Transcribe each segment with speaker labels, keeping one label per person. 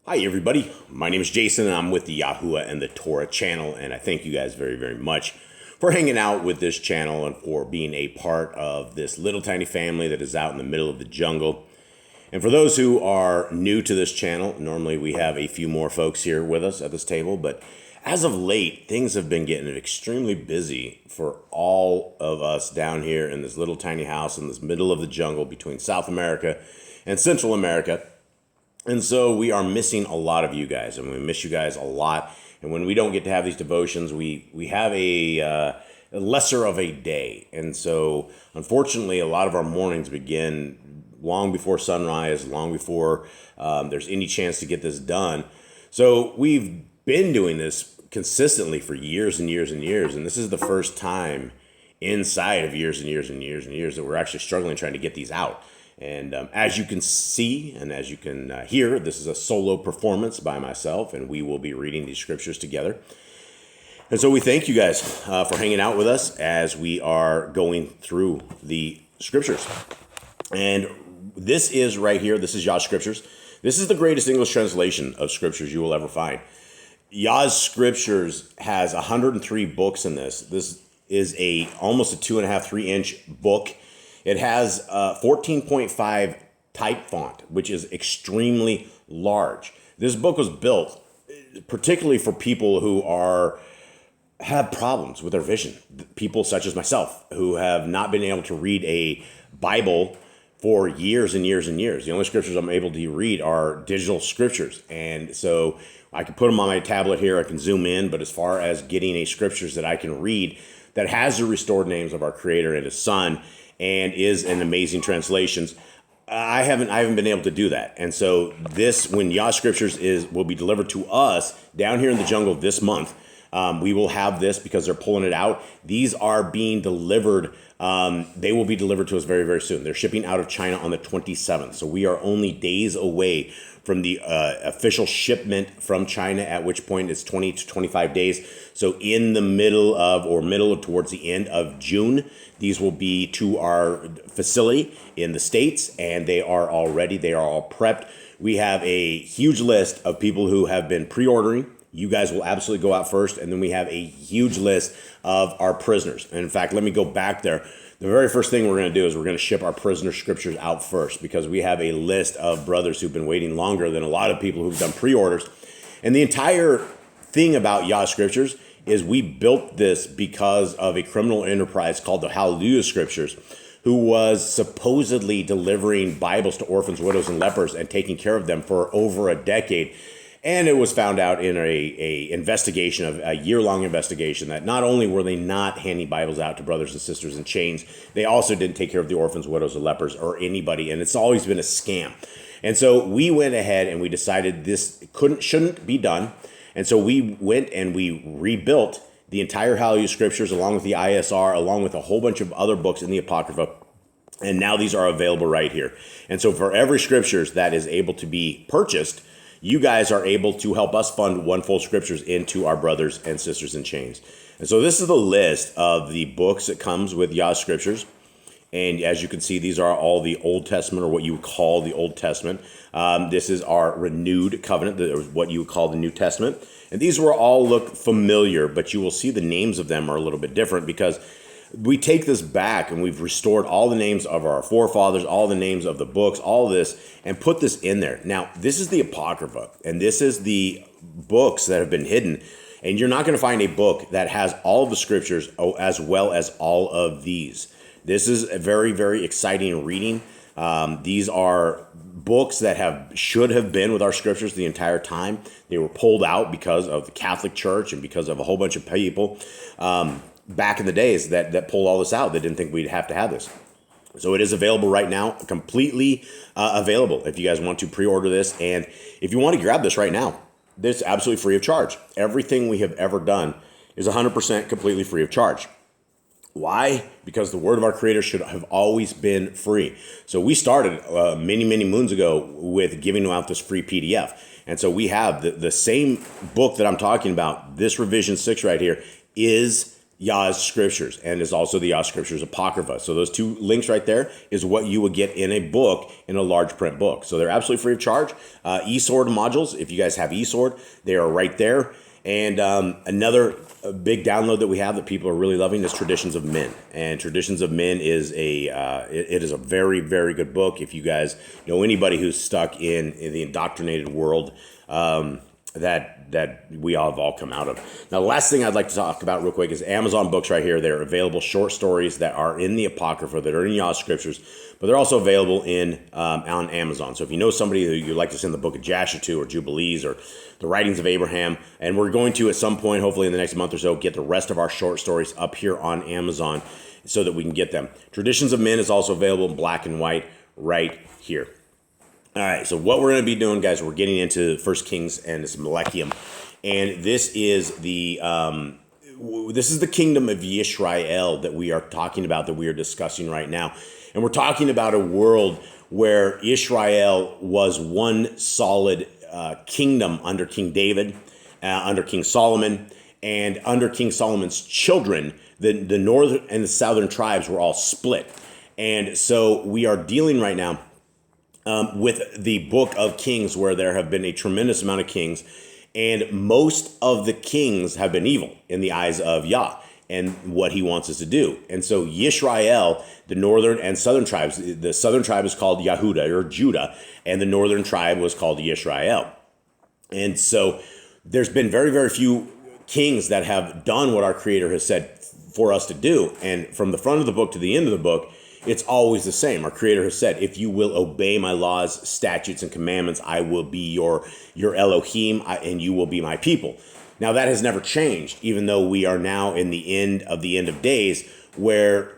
Speaker 1: Hi everybody, my name is Jason and I'm with the Yahuwah and the Torah channel, and I thank you guys very, very much for hanging out with this channel and for being a part of this little tiny family that is out in the middle of the jungle. And for those who are new to this channel, normally we have a few more folks here with us at this table, but as of late, things have been getting extremely busy for all of us down here in this little tiny house in this middle of the jungle between South America and Central America. And so we are missing a lot of you guys, and we miss you guys a lot. And when we don't get to have these devotions, we have a lesser of a day. And so, unfortunately, a lot of our mornings begin long before sunrise, long before there's any chance to get this done. So we've been doing this consistently for years and years and years, and this is the first time inside of years and years and years and years that we're actually struggling trying to get these out. And as you can see and as you can hear, this is a solo performance by myself, and we will be reading these scriptures together. And so we thank you guys for hanging out with us as we are going through the scriptures. And this is right here, this is Yah Scriptures. This is the greatest English translation of scriptures you will ever find. Yah Scriptures has 103 books in this. This is almost a 2.5, 3-inch book. It has 14.5 type font, which is extremely large. This book was built particularly for people who have problems with their vision. People such as myself who have not been able to read a Bible for years and years and years. The only scriptures I'm able to read are digital scriptures. And so I can put them on my tablet here. I can zoom in. But as far as getting a scriptures that I can read that has the restored names of our Creator and His Son, and is an amazing translations, I haven't been able to do that. And so this, when Yah Scriptures will be delivered to us down here in the jungle this month, we will have this because they're pulling it out. These are being delivered. They will be delivered to us very, very soon. They're shipping out of China on the 27th. So we are only days away from the official shipment from China, at which point it's 20 to 25 days. So in the middle towards the end of June, these will be to our facility in the States, and they are all ready. They are all prepped. We have a huge list of people who have been pre-ordering. You guys will absolutely go out first, and then we have a huge list of our prisoners. And in fact, let me go back there. The very first thing we're going to do is we're going to ship our prisoner scriptures out first, because we have a list of brothers who've been waiting longer than a lot of people who've done pre-orders. And the entire thing about Yah Scriptures is we built this because of a criminal enterprise called the Hallelujah Scriptures, who was supposedly delivering Bibles to orphans, widows, and lepers and taking care of them for over a decade. And it was found out in a investigation, of a year-long investigation, that not only were they not handing Bibles out to brothers and sisters in chains, they also didn't take care of the orphans, widows, and lepers, or anybody. And it's always been a scam. And so we went ahead and we decided this shouldn't be done. And so we went and we rebuilt the entire Hallelujah Scriptures along with the ISR, along with a whole bunch of other books in the Apocrypha. And now these are available right here. And so for every scriptures that is able to be purchased, you guys are able to help us fund one full scriptures into our brothers and sisters in chains. And so this is the list of the books that comes with Yah Scriptures. And as you can see, these are all the Old Testament, or what you would call the Old Testament. This is our renewed covenant, what you would call the New Testament. And these will all look familiar, but you will see the names of them are a little bit different, because we take this back and we've restored all the names of our forefathers, all the names of the books, all this, and put this in there. Now, this is the Apocrypha, and this is the books that have been hidden. And you're not going to find a book that has all of the scriptures as well as all of these. This is a very, very exciting reading. These are books that should have been with our scriptures the entire time. They were pulled out because of the Catholic Church and because of a whole bunch of people back in the days that pulled all this out. They didn't think we'd have to have this. So it is available right now, completely available if you guys want to pre-order this. And if you want to grab this right now, this is absolutely free of charge. Everything we have ever done is 100% completely free of charge. Why? Because the word of our Creator should have always been free. So we started many, many moons ago with giving out this free PDF. And so we have the same book that I'm talking about, this revision 6 right here, is Yah's Scriptures, and is also the Yah Scriptures Apocrypha. So those two links right there is what you would get in a book, in a large print book. So they're absolutely free of charge. eSword modules, if you guys have eSword, they are right there. And another big download that we have that people are really loving is Traditions of Men. And Traditions of Men is it is a very, very good book. If you guys know anybody who's stuck in the indoctrinated world, that we all have all come out of. Now, the last thing I'd like to talk about real quick is Amazon books right here. They're available short stories that are in the Apocrypha, that are in Yah Scriptures, but they're also available on Amazon. So if you know somebody who you'd like to send the book of Jasher to, or Jubilees, or the writings of Abraham, and we're going to, at some point, hopefully in the next month or so, get the rest of our short stories up here on Amazon so that we can get them. Traditions of Men is also available in black and white right here. All right, so what we're going to be doing, guys, we're getting into 1 Kings and it's MELAKIM, and this is the kingdom of Yisrael that we are talking about, that we are discussing right now, and we're talking about a world where Israel was one solid kingdom under King David, under King Solomon, and under King Solomon's children. The northern and the southern tribes were all split, and so we are dealing right now with the book of Kings, where there have been a tremendous amount of kings, and most of the kings have been evil in the eyes of Yah and what he wants us to do. And so Yisrael, the northern and southern tribes, the southern tribe is called Yehuda or Judah, and the northern tribe was called Yisrael. And so there's been very, very few kings that have done what our Creator has said for us to do. And from the front of the book to the end of the book, it's always the same. Our Creator has said, if you will obey my laws, statutes, and commandments, I will be your Elohim, and you will be my people. Now, that has never changed, even though we are now in the end of days, where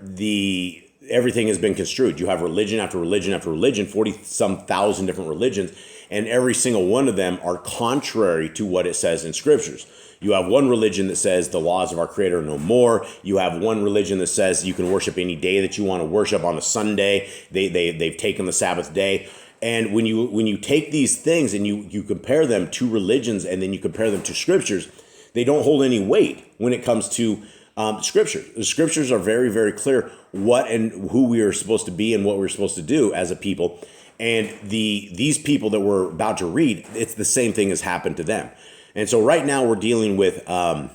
Speaker 1: everything has been construed. You have religion after religion after religion, 40-some thousand different religions, and every single one of them are contrary to what it says in Scriptures. You have one religion that says the laws of our Creator are no more. You have one religion that says you can worship any day that you want to worship on a Sunday. They've taken the Sabbath day. And when you take these things and you compare them to religions, and then you compare them to Scriptures, they don't hold any weight when it comes to Scripture. The Scriptures are very, very clear what and who we are supposed to be and what we're supposed to do as a people. And these people that we're about to read, it's the same thing has happened to them. And so right now we're dealing with a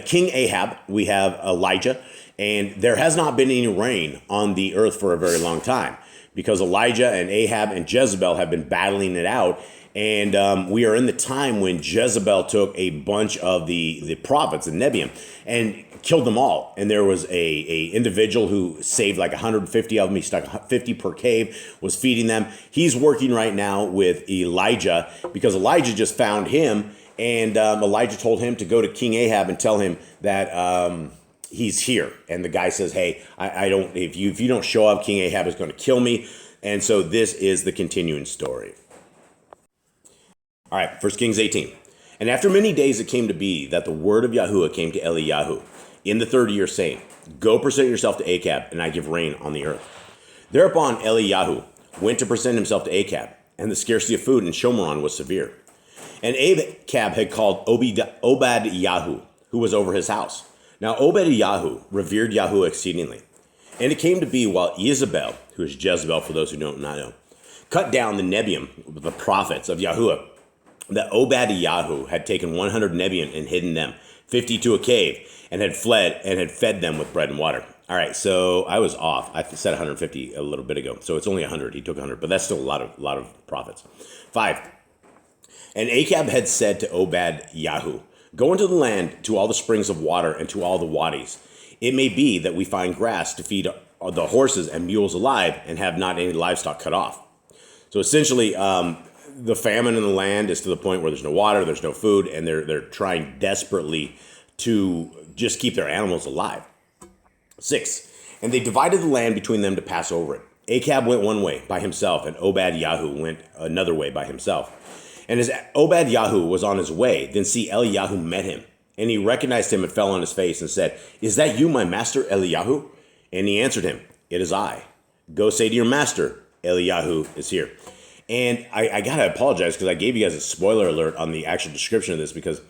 Speaker 1: King Ahab. We have Elijah, and there has not been any rain on the earth for a very long time, because Elijah and Ahab and Jezebel have been battling it out. And we are in the time when Jezebel took a bunch of the prophets, the Nebiim, and killed them all. And there was a individual who saved like 150 of them. He stuck 50 per cave, was feeding them. He's working right now with Elijah, because Elijah just found him. And Elijah told him to go to King Ahab and tell him that he's here. And the guy says, "Hey, I don't. If you don't show up, King Ahab is going to kill me." And so this is the continuing story. All right, 1 Kings 18. And after many days it came to be that the word of Yahuwah came to Eliyahu in the 3rd year, saying, "Go present yourself to Achab, and I give rain on the earth." Thereupon Eliyahu went to present himself to Achab, and the scarcity of food in Shomeron was severe. And Achab had called Obadiah, who was over his house. Now Obadiah revered Yahuwah exceedingly. And it came to be, while Jezebel, who is Jezebel for those who don't know, cut down the Nebiim, the prophets of Yahuwah, that Obadiah had taken 100 Nebiim and hidden them, 50 to a cave, and had fled and had fed them with bread and water. All right, so I was off. I said 150 a little bit ago, so it's only 100. He took 100, but that's still a lot of prophets. 5. And Achab had said to Obadiah, "Go into the land to all the springs of water and to all the wadis. It may be that we find grass to feed the horses and mules alive, and have not any livestock cut off." So essentially, the famine in the land is to the point where there's no water, there's no food, and they're trying desperately to just keep their animals alive. 6. And they divided the land between them to pass over it. Achab went one way by himself, and Obadiah went another way by himself. And as Obadiah was on his way, then see Eliyahu met him. And he recognized him and fell on his face and said, "Is that you, my master Eliyahu?" And he answered him, "It is I. Go say to your master, Eliyahu is here." And I got to apologize, because I gave you guys a spoiler alert on the actual description of this, because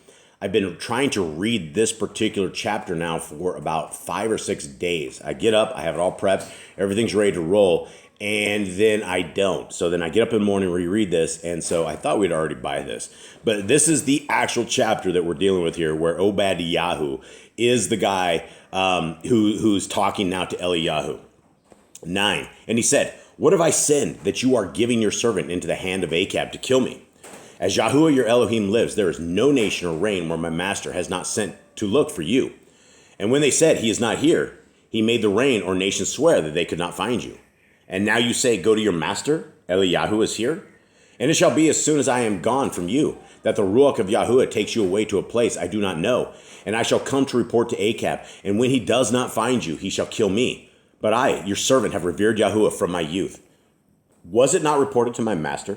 Speaker 1: I've been trying to read this particular chapter now for about 5 or 6 days. I get up, I have it all prepped, everything's ready to roll, and then I don't. So then I get up in the morning, reread this, and so I thought we'd already buy this. But this is the actual chapter that we're dealing with here, where Obadiah is the guy who's talking now to Eliyahu. 9, and he said, "What have I sinned that you are giving your servant into the hand of Achab to kill me? As Yahuwah your Elohim lives, there is no nation or reign where my master has not sent to look for you. And when they said, he is not here, he made the reign or nation swear that they could not find you. And now you say, go to your master, Eliyahu is here? And it shall be as soon as I am gone from you, that the Ruach of Yahuwah takes you away to a place I do not know. And I shall come to report to Achab, and when he does not find you, he shall kill me. But I, your servant, have revered Yahuwah from my youth. Was it not reported to my master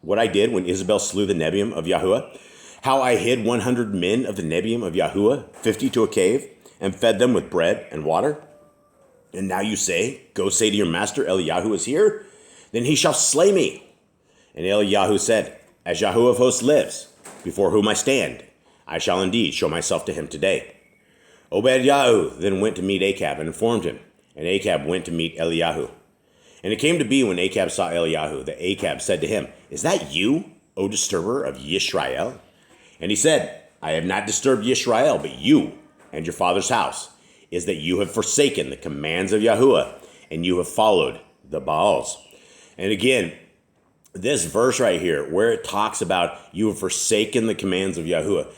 Speaker 1: what I did when Isabel slew the Nebiim of Yahuwah? How I hid 100 men of the Nebiim of Yahuwah, 50 to a cave, and fed them with bread and water? And now you say, go say to your master, Eliyahu is here? Then he shall slay me. And Eliyahu said, as Yahuwah of hosts lives, before whom I stand, I shall indeed show myself to him today. Obadiah then went to meet Achab and informed him, and Achab went to meet Eliyahu. And it came to be when Achab saw Eliyahu, that Achab said to him, is that you, O disturber of Yisrael? And he said, I have not disturbed Yisrael, but you and your father's house, is that you have forsaken the commands of Yahuwah, and you have followed the Baals. And again, this verse right here, where it talks about you have forsaken the commands of Yahuwah,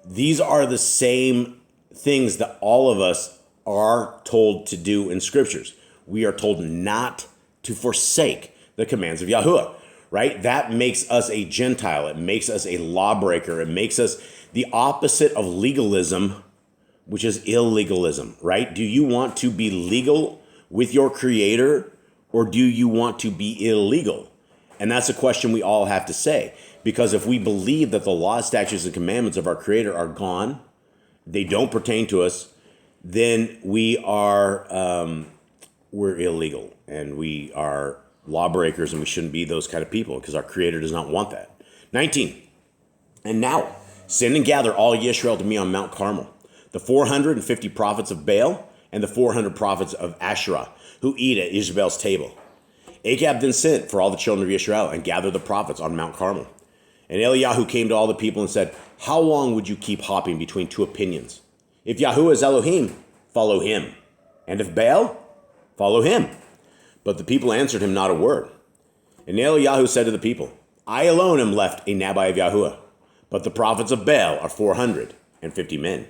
Speaker 1: these are the same things that all of us are told to do in scriptures. We are told not to forsake the commands of Yahuwah, right? That makes us a Gentile. It makes us a lawbreaker. It makes us the opposite of legalism, which is illegalism, right? Do you want to be legal with your Creator, or do you want to be illegal? And that's a question we all have to say, because if we believe that the law, statutes, and commandments of our Creator are gone, they don't pertain to us, then we are we're illegal, and we are lawbreakers, and we shouldn't be those kind of people, because our Creator does not want that. 19, and now send and gather all Yisrael to me on Mount Carmel, the 450 prophets of Baal and the 400 prophets of Asherah, who eat at Jezebel's table. Achab then sent for all the children of Israel and gathered the prophets on Mount Carmel. And Eliyahu came to all the people and said, how long would you keep hopping between two opinions? If Yahuwah is Elohim, follow him. And if Baal, follow him. But the people answered him not a word. And Eliyahu said to the people, I alone am left a Nabai of Yahuwah, but the prophets of Baal are 450 men.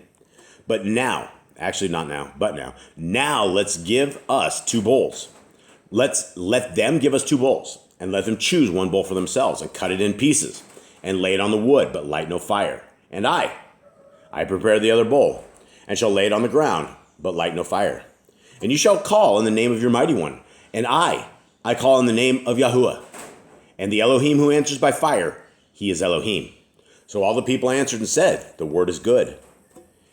Speaker 1: But now, actually not now, but now let's give us 2 bulls. Let them give us 2 bulls, and let them choose 1 bull for themselves, and cut it in pieces, and lay it on the wood, but light no fire. And I prepare the other bull, and shall lay it on the ground, but light no fire. And you shall call in the name of your mighty one, and I call in the name of Yahuwah. And the Elohim who answers by fire, he is Elohim. So all the people answered and said, the word is good.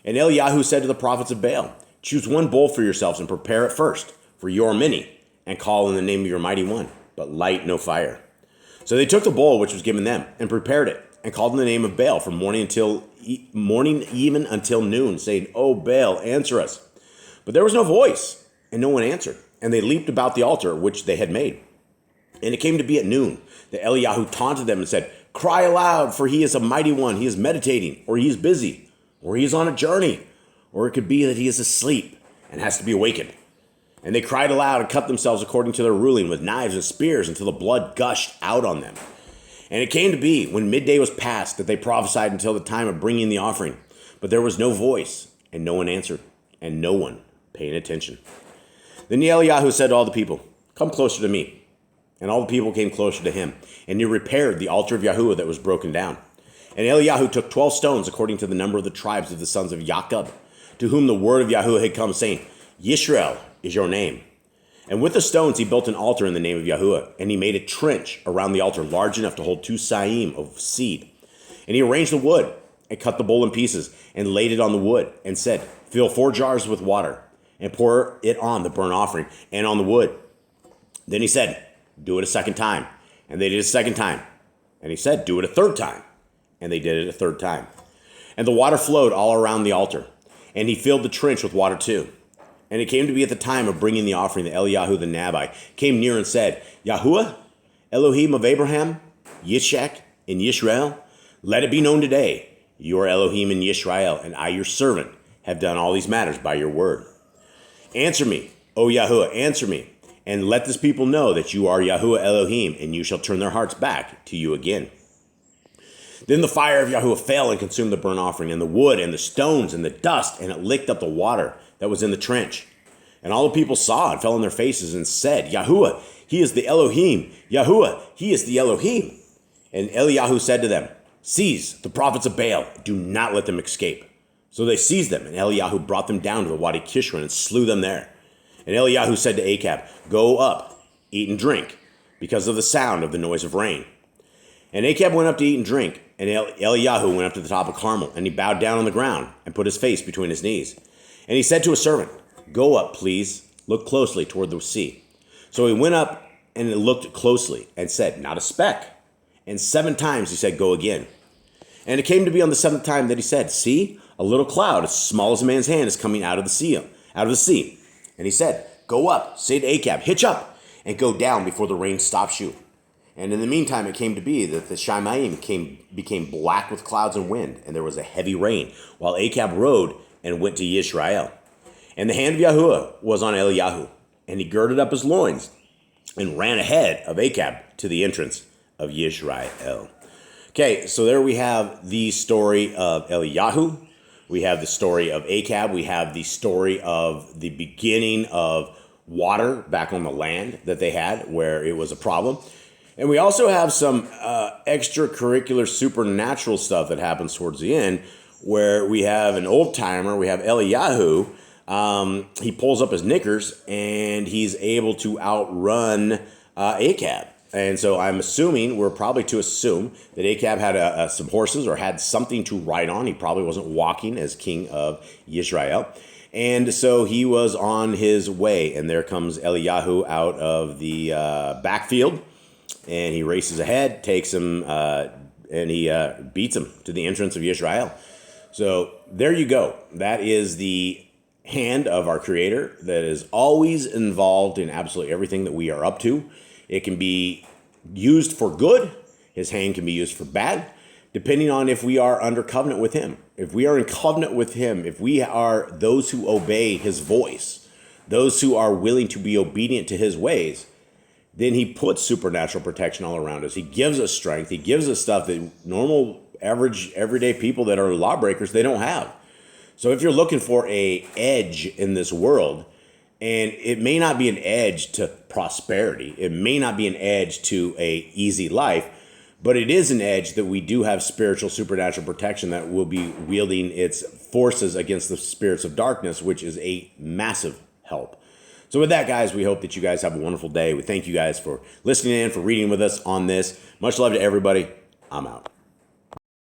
Speaker 1: And Eliyahu said to the prophets of Baal, choose 1 bull for yourselves, and prepare it first, for you are many, and call in the name of your mighty one, but light no fire. So they took the bull which was given them, and prepared it, and called in the name of Baal from morning even until noon, saying, O Baal, answer us. But there was no voice, and no one answered. And they leaped about the altar which they had made. And it came to be at noon that Eliyahu taunted them and said, cry aloud, for he is a mighty one. He is meditating, or he is busy, or he is on a journey, or it could be that he is asleep and has to be awakened. And they cried aloud and cut themselves according to their ruling with knives and spears until the blood gushed out on them. And it came to be, when midday was past, that they prophesied until the time of bringing the offering. But there was no voice, and no one answered, and no one paying attention. Then Eliyahu said to all the people, come closer to me. And all the people came closer to him, and he repaired the altar of Yahuwah that was broken down. And Eliyahu took 12 stones according to the number of the tribes of the sons of Jacob, to whom the word of Yahuwah had come, saying, Yisrael is your name. And with the stones he built an altar in the name of Yahuwah, and he made a trench around the altar large enough to hold 2 saim of seed. And he arranged the wood, and cut the bowl in pieces, and laid it on the wood, and said, fill 4 jars with water, and pour it on the burnt offering and on the wood. Then he said, do it a second time. And they did it a second time. And he said, do it a third time. And they did it a third time. And the water flowed all around the altar, and he filled the trench with water too. And it came to be at the time of bringing the offering that Eliyahu the Nabi came near and said, Yahuwah, Elohim of Abraham, Yishak, and Yisrael, let it be known today, you are Elohim in Yisrael, and I, your servant, have done all these matters by your word. Answer me, O Yahuwah, answer me, and let this people know that you are Yahuwah Elohim, and you shall turn their hearts back to you again. Then the fire of Yahuwah fell and consumed the burnt offering, and the wood, and the stones, and the dust, and it licked up the water that was in the trench. And all the people saw and fell on their faces and said, Yahuwah, he is the Elohim. Yahuwah, he is the Elohim. And Eliyahu said to them, seize the prophets of Baal. Do not let them escape. So they seized them, and Eliyahu brought them down to the Wadi Kishron and slew them there. And Eliyahu said to Achab, go up, eat and drink, because of the sound of the noise of rain. And Achab went up to eat and drink, and Eliyahu went up to the top of Carmel, and he bowed down on the ground and put his face between his knees. And he said to his servant, go up, please, look closely toward the sea. So he went up and looked closely and said, not a speck. And 7 times he said, go again. And it came to be on the 7th time that he said, see, a little cloud as small as a man's hand is coming out of the sea. And he said, go up, say to Achab, hitch up, and go down before the rain stops you. And in the meantime, it came to be that the Shamayim became black with clouds and wind, and there was a heavy rain, while Achab rode and went to Yisrael. And the hand of Yahuwah was on Eliyahu, and he girded up his loins and ran ahead of Achab to the entrance of Yisrael. Okay, so there we have the story of Eliyahu. We have the story of Achab. We have the story of the beginning of water back on the land that they had where it was a problem. And we also have some extracurricular supernatural stuff that happens towards the end where we have an old timer. We have Eliyahu. He pulls up his knickers and he's able to outrun Achab. And so I'm assuming, we're probably to assume that Achab had some horses or had something to ride on. He probably wasn't walking as king of Yisrael. And so he was on his way. And there comes Eliyahu out of the backfield. And he races ahead, takes him, and he beats him to the entrance of Yisrael. So there you go. That is the hand of our Creator that is always involved in absolutely everything that we are up to. It can be used for good. His hand can be used for bad, depending on if we are under covenant with him. If we are in covenant with him, if we are those who obey his voice, those who are willing to be obedient to his ways, then he puts supernatural protection all around us. He gives us strength. He gives us stuff that normal, average, everyday people that are lawbreakers, they don't have. So if you're looking for an edge in this world, and it may not be an edge to prosperity, it may not be an edge to an easy life, but it is an edge that we do have spiritual, supernatural protection that will be wielding its forces against the spirits of darkness, which is a massive help. So with that, guys, we hope that you guys have a wonderful day. We thank you guys for listening in, for reading with us on this. Much love to everybody. I'm out.